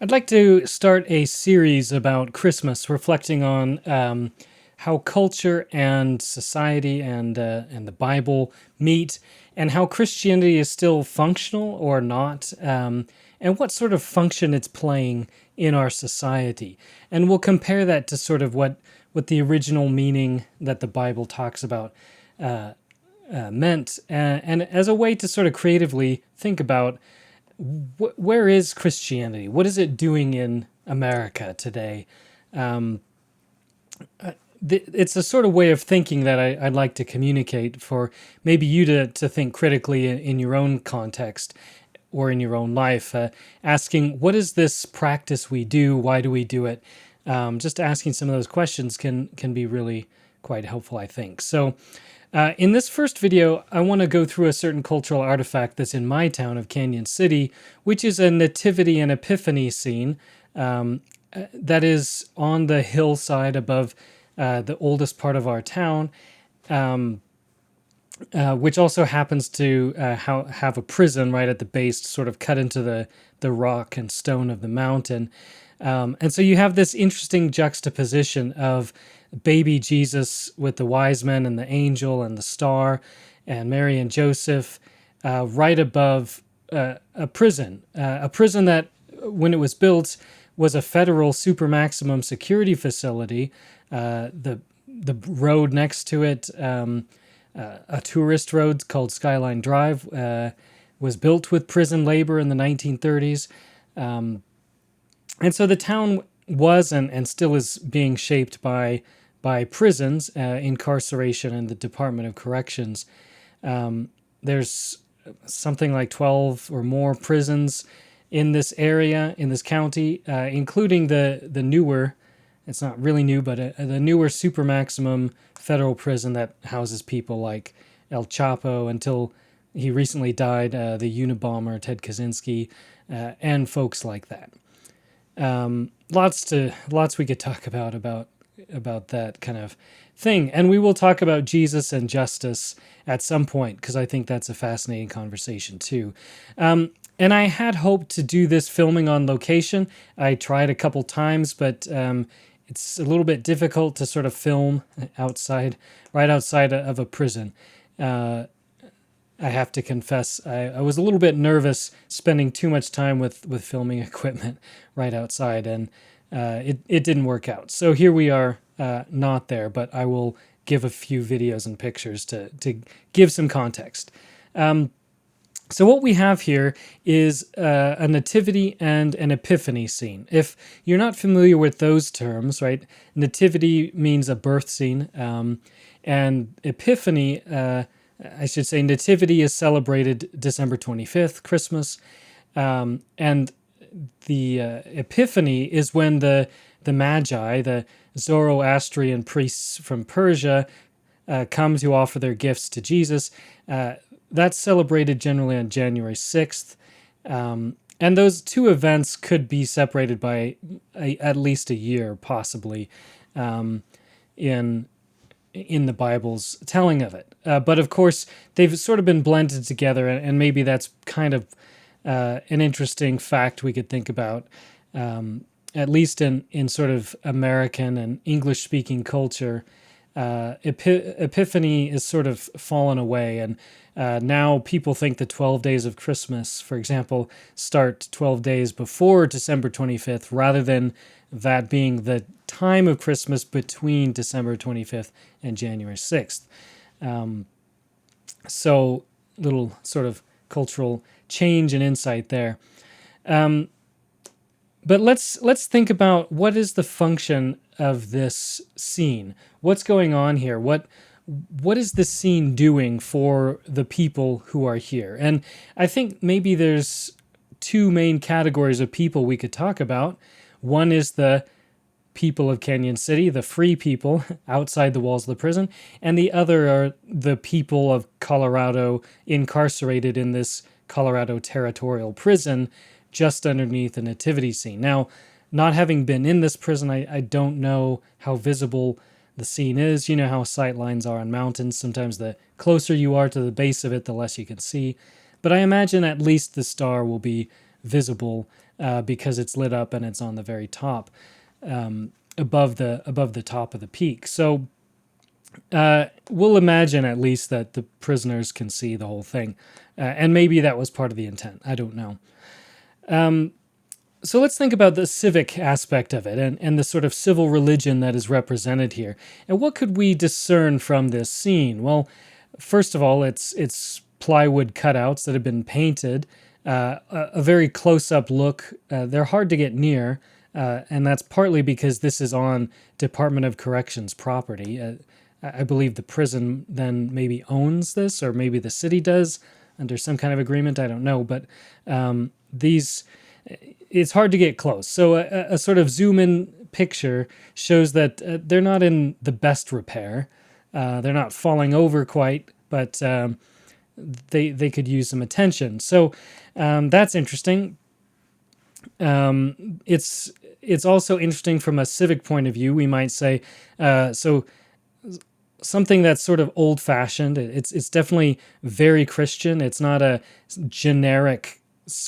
I'd like to start a series about Christmas, reflecting on how culture and society and the Bible meet, and how Christianity is still functional or not, and what sort of function it's playing in our society. And we'll compare that to sort of what the original meaning that the Bible talks about meant, and as a way to sort of creatively think about where is Christianity? What is it doing in America today? Um, it's a sort of way of thinking that I'd like to communicate for maybe you to think critically in your own context or in your own life, asking what is this practice we do? Why do we do it? Just asking some of those questions can be really quite helpful, I think. So in this first video, I want to go through a certain cultural artifact that's in my town of Canyon City, which is a Nativity and Epiphany scene that is on the hillside above the oldest part of our town, which also happens to have a prison right at the base, sort of cut into the rock and stone of the mountain. And so you have this interesting juxtaposition of baby Jesus with the wise men and the angel and the star and Mary and Joseph right above a prison that when it was built was a federal super maximum security facility. The road next to it, a tourist road called Skyline Drive, was built with prison labor in the 1930s. And so the town was and still is being shaped by prisons, incarceration, and the Department of Corrections. There's something like 12 or more prisons in this area, in this county, including the newer, it's not really new, but the newer super maximum federal prison that houses people like El Chapo until he recently died, the Unabomber Ted Kaczynski, and folks like that. Lots we could talk about that kind of thing, and we will talk about Jesus and justice at some point because I think that's a fascinating conversation too. And I had hoped to do this filming on location. I tried a couple times, but it's a little bit difficult to sort of film right outside of a prison. I have to confess, I was a little bit nervous spending too much time with filming equipment right outside, and it didn't work out. So here we are, not there, but I will give a few videos and pictures to give some context. So what we have here is a nativity and an epiphany scene. If you're not familiar with those terms, right? Nativity means a birth scene, and epiphany, I should say, nativity is celebrated December 25th, Christmas, and the epiphany is when the magi, the Zoroastrian priests from Persia, come to offer their gifts to Jesus. That's celebrated generally on January 6th. And those two events could be separated by at least a year, possibly, in the Bible's telling of it. But of course, they've sort of been blended together, and maybe that's kind of an interesting fact we could think about, at least in sort of American and English-speaking culture. Epiphany is sort of fallen away, and now people think the 12 days of Christmas, for example, start 12 days before December 25th, rather than that being the time of Christmas between December 25th and January 6th. So little sort of cultural change and insight there. But let's think about what is the function of this scene. What's going on here? What is the scene doing for the people who are here? And I think maybe there's two main categories of people we could talk about. One is the people of Canyon City, the free people outside the walls of the prison, and the other are the people of Colorado incarcerated in this Colorado territorial prison just underneath the nativity scene. Now, not having been in this prison, I don't know how visible the scene is. You know how sight lines are on mountains. Sometimes the closer you are to the base of it, the less you can see. But I imagine at least the star will be visible because it's lit up and it's on the very top, above the top of the peak. So we'll imagine at least that the prisoners can see the whole thing, and maybe that was part of the intent. I don't know. So let's think about the civic aspect of it, and the sort of civil religion that is represented here. And what could we discern from this scene? Well, first of all, it's plywood cutouts that have been painted, a very close-up look. They're hard to get near, and that's partly because this is on Department of Corrections property. I believe the prison then maybe owns this, or maybe the city does under some kind of agreement. I don't know, but it's hard to get close. So a sort of zoom-in picture shows that they're not in the best repair. They're not falling over quite, but they could use some attention. So that's interesting. It's also interesting from a civic point of view. We might say so something that's sort of old-fashioned. It's definitely very Christian. It's not a generic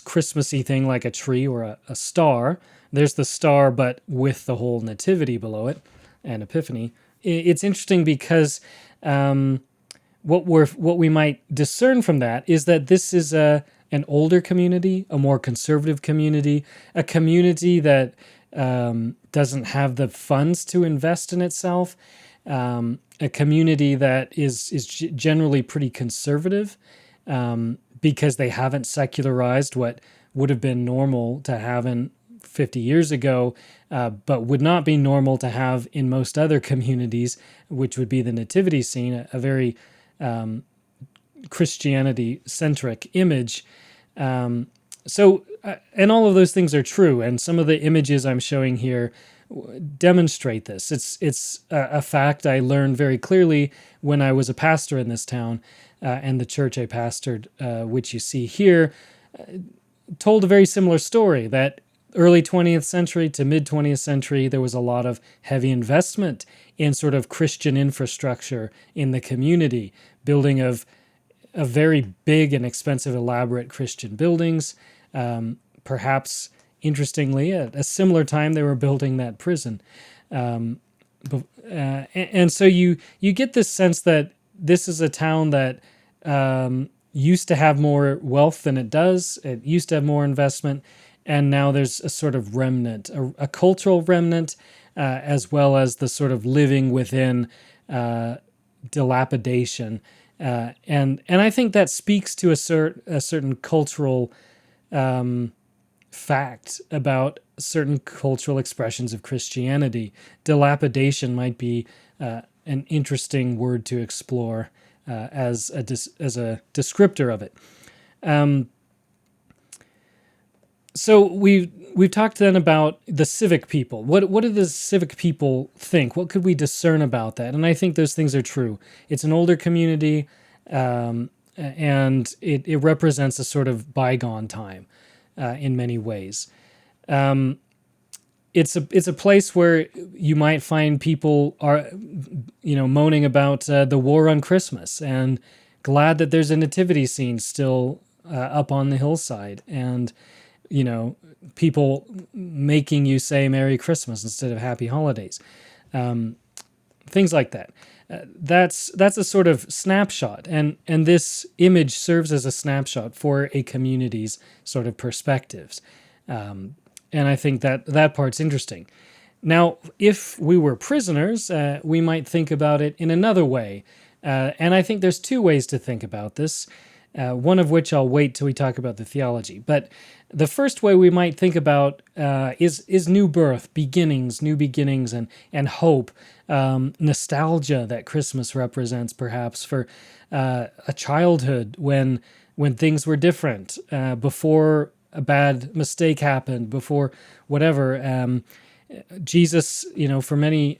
Christmassy thing like a tree or a star. There's the star, but with the whole nativity below it and Epiphany. It's interesting because what we might discern from that is that this is an older community, a more conservative community, a community that doesn't have the funds to invest in itself, a community that is generally pretty conservative, because they haven't secularized what would have been normal to have in 50 years ago, but would not be normal to have in most other communities, which would be the nativity scene, a very Christianity-centric image. And all of those things are true, and some of the images I'm showing here demonstrate this. It's a fact I learned very clearly when I was a pastor in this town, and the church I pastored, which you see here, told a very similar story, that early 20th century to mid 20th century, there was a lot of heavy investment in sort of Christian infrastructure in the community, building of very big and expensive, elaborate Christian buildings. Perhaps, interestingly, at a similar time, they were building that prison. And so you get this sense that this is a town that used to have more wealth than it does. It used to have more investment, and now there's a sort of remnant, a cultural remnant, as well as the sort of living within dilapidation. And I think that speaks to a certain cultural fact about certain cultural expressions of Christianity. Dilapidation might be an interesting word to explore as a descriptor of it. So we've talked then about the civic people. What do the civic people think? What could we discern about that? And I think those things are true. It's an older community, and it represents a sort of bygone time in many ways. It's a place where you might find people are, moaning about the war on Christmas, and glad that there's a nativity scene still up on the hillside, and people making you say Merry Christmas instead of Happy Holidays, things like that. That's a sort of snapshot, and this image serves as a snapshot for a community's sort of perspectives. And I think that part's interesting. Now, if we were prisoners, we might think about it in another way. And I think there's two ways to think about this, one of which I'll wait till we talk about the theology. But the first way we might think about is new birth, new beginnings, and hope, nostalgia that Christmas represents, perhaps, for a childhood when things were different, before a bad mistake happened, before whatever. Jesus, for many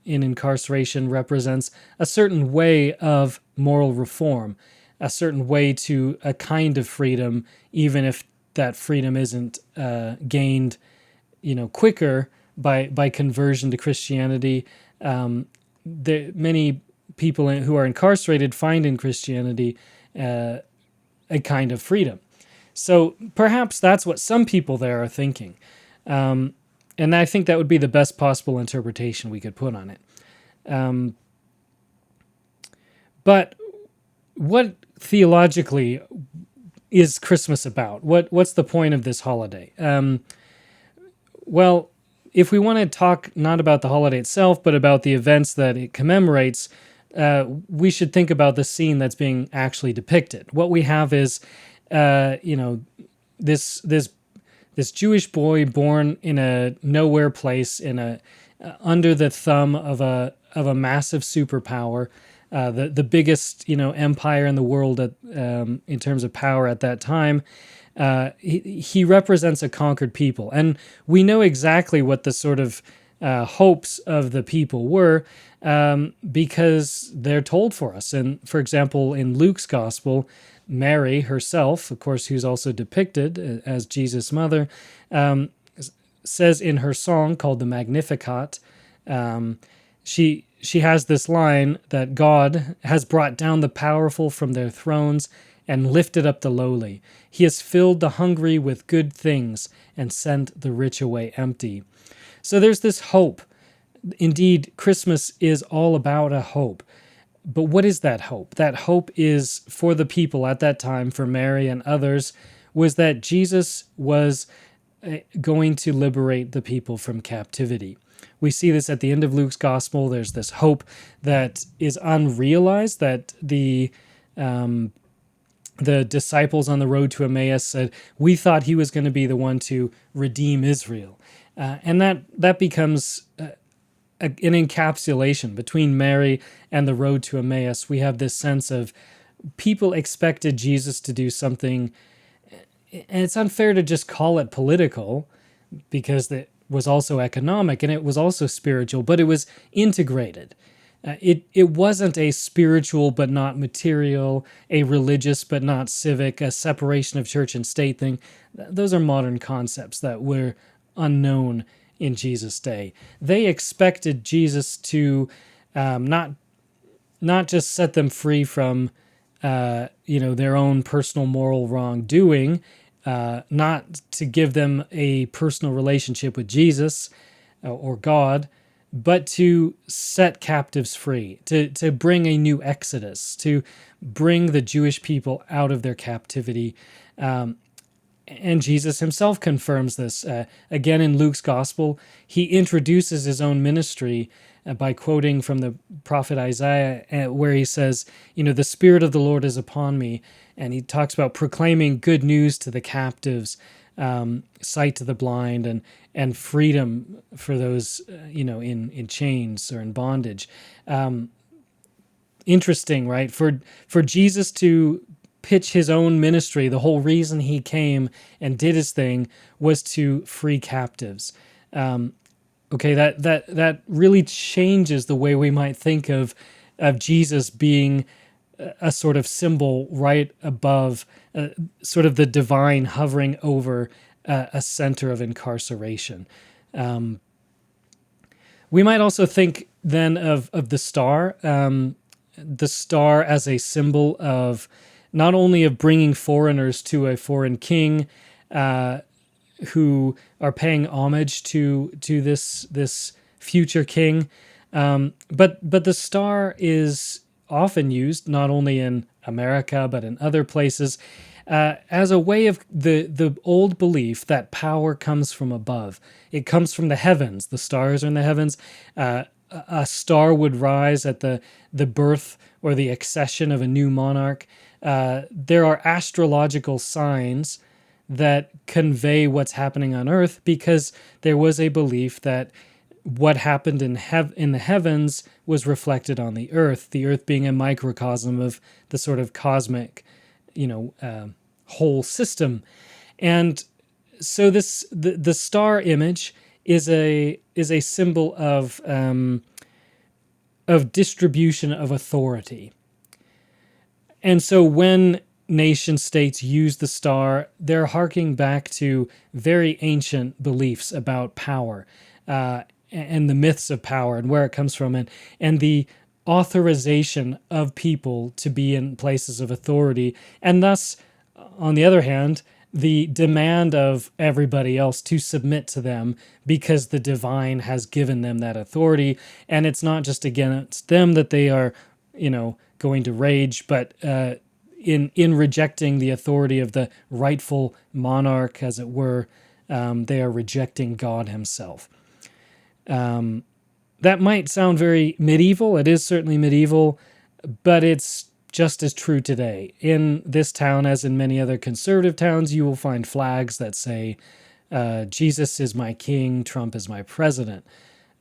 in incarceration, represents a certain way of moral reform, a certain way to a kind of freedom, even if that freedom isn't gained, quicker by conversion to Christianity. Many people who are incarcerated find in Christianity a kind of freedom. So perhaps that's what some people there are thinking. Um, and I think that would be the best possible interpretation we could put on it. Um, but what theologically is Christmas about? What's the point of this holiday? Well, if we want to talk not about the holiday itself, but about the events that it commemorates, we should think about the scene that's being actually depicted. What we have is, you know, this Jewish boy born in a nowhere place in a under the thumb of a massive superpower, the biggest empire in the world in terms of power at that time. He represents a conquered people, and we know exactly what the sort of hopes of the people were, because they're told for us. And for example, in Luke's gospel, Mary herself, of course, who's also depicted as Jesus' mother, says in her song called the Magnificat, she has this line that God has brought down the powerful from their thrones and lifted up the lowly. He has filled the hungry with good things and sent the rich away empty. So there's this hope. Indeed, Christmas is all about a hope. But what is that hope? That hope is for the people at that time, for Mary and others, was that Jesus was going to liberate the people from captivity. We see this at the end of Luke's gospel. There's this hope that is unrealized, that the disciples on the road to Emmaus said, we thought he was going to be the one to redeem Israel. And that becomes an encapsulation between Mary and the road to Emmaus. We have this sense of people expected Jesus to do something, and it's unfair to just call it political, because it was also economic and it was also spiritual, but it was integrated. It wasn't a spiritual but not material, a religious but not civic, a separation of church and state thing. Those are modern concepts that were unknown in Jesus' day. They expected Jesus to not just set them free from their own personal moral wrongdoing, not to give them a personal relationship with Jesus or God, but to set captives free, to bring a new exodus, to bring the Jewish people out of their captivity. And Jesus himself confirms this. Again, in Luke's gospel, he introduces his own ministry by quoting from the prophet Isaiah, where he says, the Spirit of the Lord is upon me. And he talks about proclaiming good news to the captives, sight to the blind, and freedom for those, in chains or in bondage. Interesting, right? For Jesus to pitch his own ministry, the whole reason he came and did his thing was to free captives. Okay, that really changes the way we might think of Jesus being a sort of symbol right above, sort of the divine hovering over a center of incarceration. We might also think then of the star as a symbol of not only of bringing foreigners to a foreign king, who are paying homage to this future king, but the star is often used not only in America but in other places as a way of the old belief that power comes from above. It comes from the heavens. The stars are in the heavens. A star would rise at the birth or the accession of a new monarch. There are astrological signs that convey what's happening on earth, because there was a belief that what happened in the heavens was reflected on the earth being a microcosm of the sort of cosmic, whole system. And so the star image is a symbol of distribution of authority. And so when nation states use the star, they're harking back to very ancient beliefs about power, and the myths of power and where it comes from, and the authorization of people to be in places of authority, and thus, on the other hand, the demand of everybody else to submit to them because the divine has given them that authority. And it's not just against them that they are, going to rage, but in rejecting the authority of the rightful monarch, as it were, they are rejecting God himself. That might sound very medieval. It is certainly medieval, but it's just as true today. In this town, as in many other conservative towns, you will find flags that say, Jesus is my king, Trump is my president.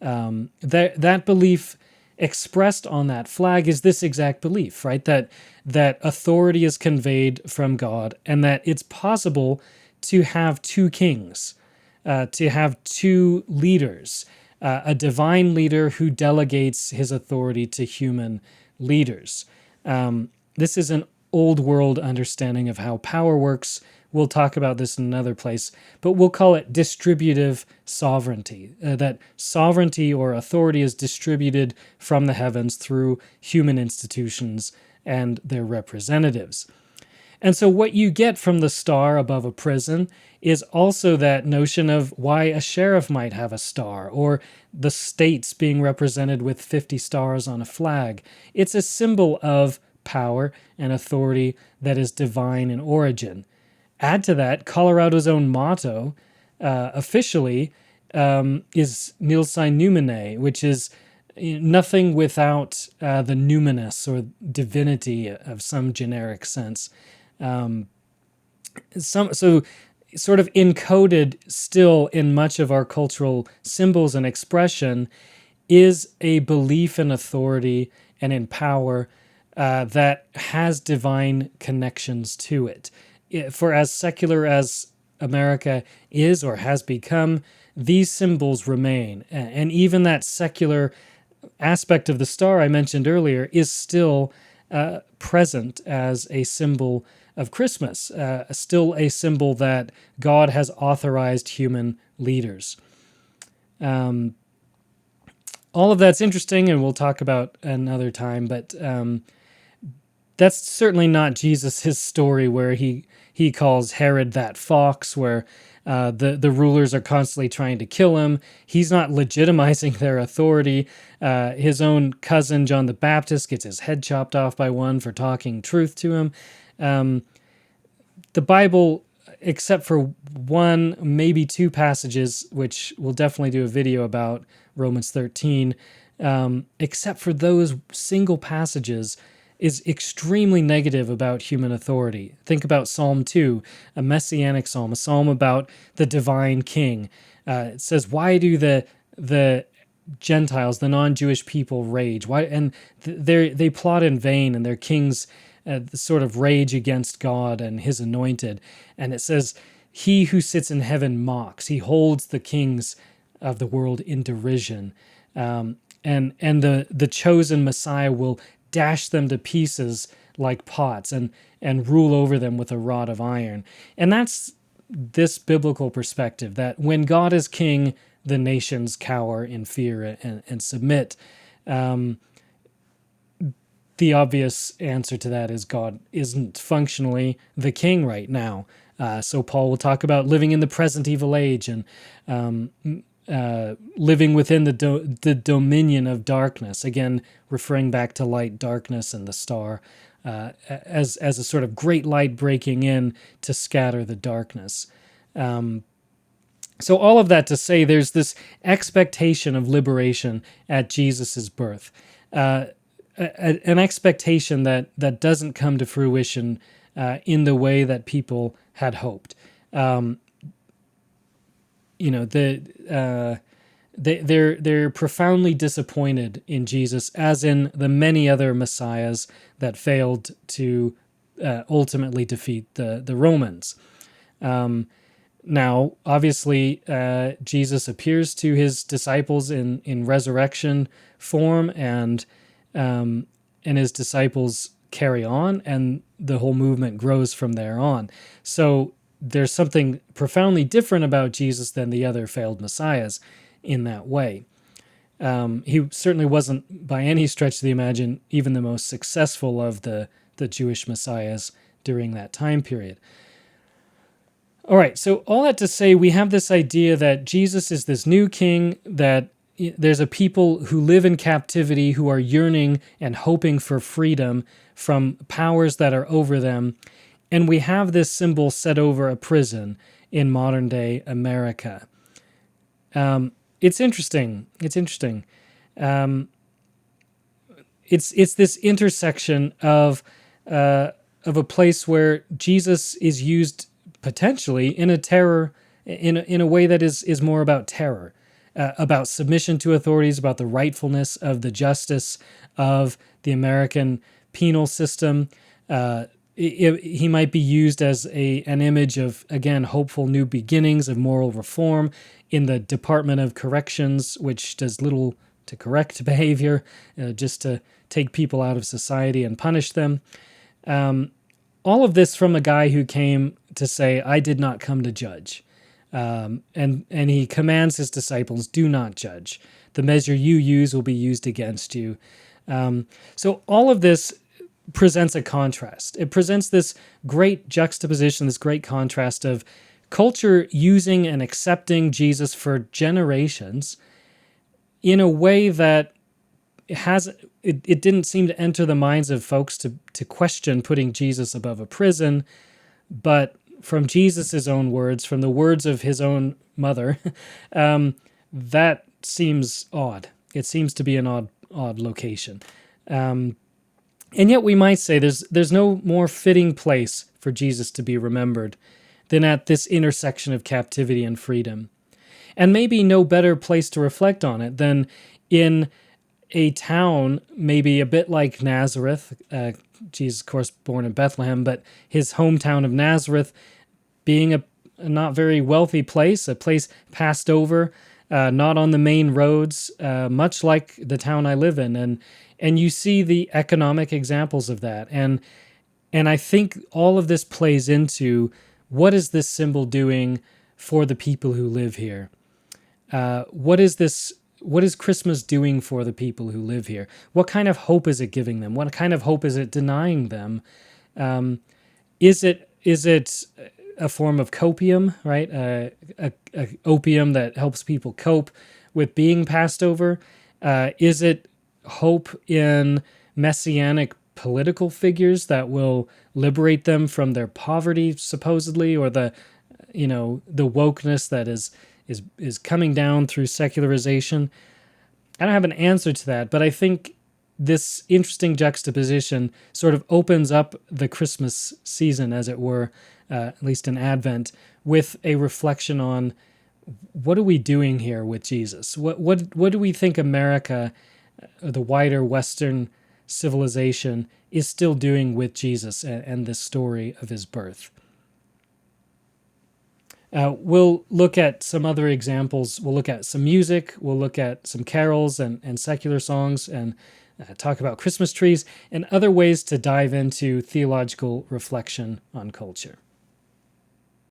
That belief expressed on that flag is this exact belief, right? That authority is conveyed from God, and that it's possible to have two kings, to have two leaders, a divine leader who delegates his authority to human leaders. This is an old world understanding of how power works. We'll talk about this in another place, but we'll call it distributive sovereignty, that sovereignty or authority is distributed from the heavens through human institutions and their representatives. And so what you get from the star above a prison is also that notion of why a sheriff might have a star, or the states being represented with 50 stars on a flag. It's a symbol of power and authority that is divine in origin. Add to that, Colorado's own motto, officially, is Nil sine numine, which is nothing without the numinous or divinity of some generic sense. So sort of encoded still in much of our cultural symbols and expression is a belief in authority and in power that has divine connections to it. For as secular as America is or has become, these symbols remain. And even that secular aspect of the star I mentioned earlier is still present as a symbol of Christmas, still a symbol that God has authorized human leaders. All of that's interesting, and we'll talk about another time, but that's certainly not Jesus' story where he calls Herod that fox, where the rulers are constantly trying to kill him. He's not legitimizing their authority. His own cousin, John the Baptist, gets his head chopped off by one for talking truth to him. The Bible, except for one, maybe two passages, which we'll definitely do a video about, Romans 13, except for those single passages, is extremely negative about human authority. Think about Psalm 2, a messianic psalm, a psalm about the divine king. It says, why do the Gentiles, the non-Jewish people, rage? Why? And they plot in vain, and their kings sort of rage against God and his anointed. And it says, he who sits in heaven mocks. He holds the kings of the world in derision. And the chosen Messiah will dash them to pieces like pots and rule over them with a rod of iron. And that's this biblical perspective, that when God is king, the nations cower in fear and submit. The obvious answer to that is God isn't functionally the king right now. So Paul will talk about living in the present evil age and living within the dominion of darkness, again referring back to light, darkness, and the star as a sort of great light breaking in to scatter the darkness. So all of that to say, there's this expectation of liberation at Jesus's birth, an expectation that doesn't come to fruition in the way that people had hoped. They're profoundly disappointed in Jesus, as in the many other messiahs that failed to ultimately defeat the Romans. Now, obviously, Jesus appears to his disciples in resurrection form, and his disciples carry on, and the whole movement grows from there on. So there's something profoundly different about Jesus than the other failed messiahs in that way. He certainly wasn't, by any stretch of the imagination, even the most successful of the Jewish messiahs during that time period. All right, so all that to say, we have this idea that Jesus is this new king, that there's a people who live in captivity who are yearning and hoping for freedom from powers that are over them. And we have this symbol set over a prison in modern day America. It's interesting. It's interesting. Um, it's this intersection of a place where Jesus is used potentially in a terror in a way that is more about terror, about submission to authorities, about the rightfulness of the justice of the American penal system. He might be used as an image of, again, hopeful new beginnings of moral reform in the Department of Corrections, which does little to correct behavior, just to take people out of society and punish them. All of this from a guy who came to say, I did not come to judge. And he commands his disciples, do not judge. The measure you use will be used against you. So all of this presents a contrast. It presents this great juxtaposition, this great contrast of culture using and accepting Jesus for generations in a way that it didn't seem to enter the minds of folks to question putting Jesus above a prison, but from Jesus' own words, from the words of his own mother, that seems odd. It seems to be an odd location. And yet we might say there's no more fitting place for Jesus to be remembered than at this intersection of captivity and freedom. And maybe no better place to reflect on it than in a town maybe a bit like Nazareth. Jesus, of course, born in Bethlehem, but his hometown of Nazareth being a not very wealthy place, a place passed over, not on the main roads, much like the town I live in. And you see the economic examples of that. And I think all of this plays into, what is this symbol doing for the people who live here? What is Christmas doing for the people who live here? What kind of hope is it giving them? What kind of hope is it denying them? Is it a form of copium, right? A opium that helps people cope with being passed over? Is it hope in messianic political figures that will liberate them from their poverty, supposedly, or the wokeness that is coming down through secularization? I don't have an answer to that, but I think this interesting juxtaposition sort of opens up the Christmas season, as it were, at least in Advent, with a reflection on, what are we doing here with Jesus? What do we think America, the wider Western civilization, is still doing with Jesus and this story of his birth? We'll look at some other examples. We'll look at some music. We'll look at some carols and secular songs, and talk about Christmas trees and other ways to dive into theological reflection on culture.